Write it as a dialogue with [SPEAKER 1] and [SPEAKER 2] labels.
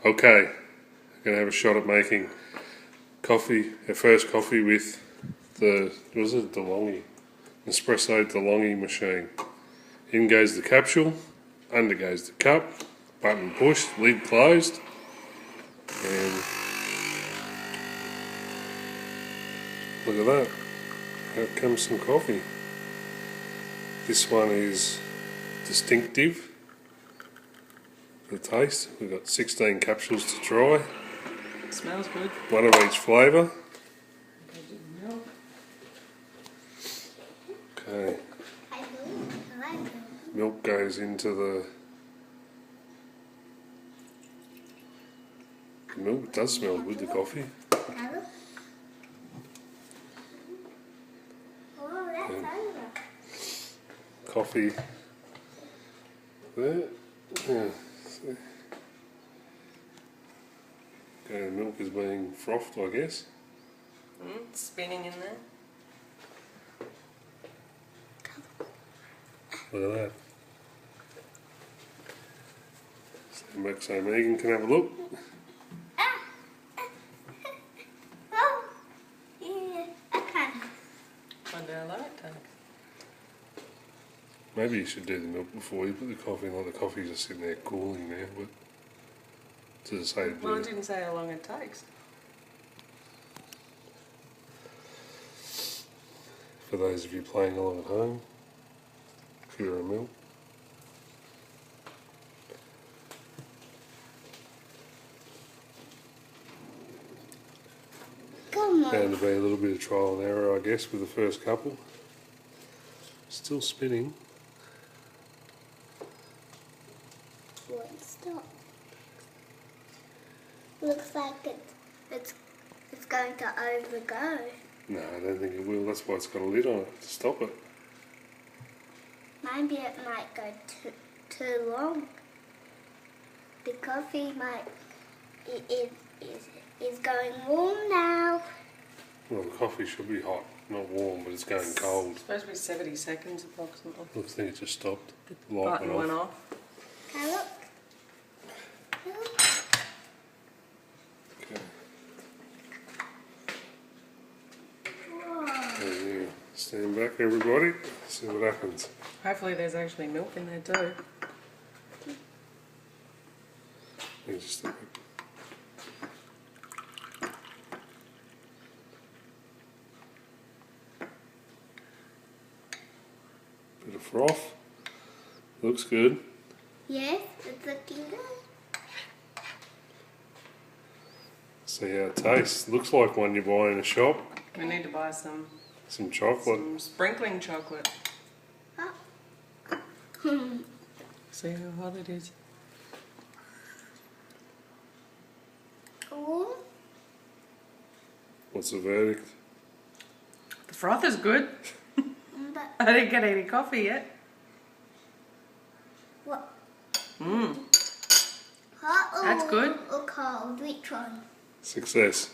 [SPEAKER 1] Okay, I'm going to have a shot at making coffee, our first coffee with the, was it DeLonghi? Nespresso DeLonghi machine. In goes the capsule, under goes the cup, button pushed, lid closed, and look at that, out comes some coffee. This one is distinctive. The taste, we've got 16 capsules to try.
[SPEAKER 2] It smells good.
[SPEAKER 1] One of each flavour. Okay. Milk goes into the milk. Does smell good, the coffee. Coffee there. Yeah. Okay, the milk is being frothed, I guess.
[SPEAKER 2] Spinning in there.
[SPEAKER 1] Look at that. Stand back so Megan can have a look.
[SPEAKER 3] Oh, yeah, I can.
[SPEAKER 2] Wonder how long it takes.
[SPEAKER 1] Maybe you should do the milk before you put the coffee in. Like the coffee's just sitting there cooling now, but to say
[SPEAKER 2] Well, it didn't say how long it takes.
[SPEAKER 1] For those of you playing along at home, Pura milk.
[SPEAKER 3] Come on.
[SPEAKER 1] Bound to be a little bit of trial and error, I guess, with the first couple. Still spinning.
[SPEAKER 3] Won't stop. Looks like it's going to overgo.
[SPEAKER 1] No, I don't think it will. That's why it's got a lid on it to stop it.
[SPEAKER 3] Maybe it might go too long. The coffee is going warm now.
[SPEAKER 1] Well, the coffee should be hot, not warm, but it's going cold.
[SPEAKER 2] It's supposed to be 70 seconds approximately.
[SPEAKER 1] Looks like it just stopped.
[SPEAKER 2] The
[SPEAKER 1] Light
[SPEAKER 2] button went off.
[SPEAKER 3] Okay, look. Look.
[SPEAKER 1] Okay.
[SPEAKER 3] Whoa.
[SPEAKER 1] There you go. Stand back, everybody. See what happens.
[SPEAKER 2] Hopefully there's actually milk in there too.
[SPEAKER 1] You just think bit of froth. Looks good.
[SPEAKER 3] Yes, it's looking good.
[SPEAKER 1] See how it tastes. Looks like one you buy in a shop.
[SPEAKER 2] We need to buy some
[SPEAKER 1] Some chocolate.
[SPEAKER 2] sprinkling chocolate.
[SPEAKER 3] Oh.
[SPEAKER 2] See how hot it is.
[SPEAKER 3] Oh.
[SPEAKER 1] What's the verdict?
[SPEAKER 2] The froth is good.
[SPEAKER 3] But
[SPEAKER 2] I didn't get any coffee yet.
[SPEAKER 3] what?
[SPEAKER 2] Mmm.
[SPEAKER 3] Hot or,
[SPEAKER 2] That's good.
[SPEAKER 3] or cold? Which one?
[SPEAKER 1] Success.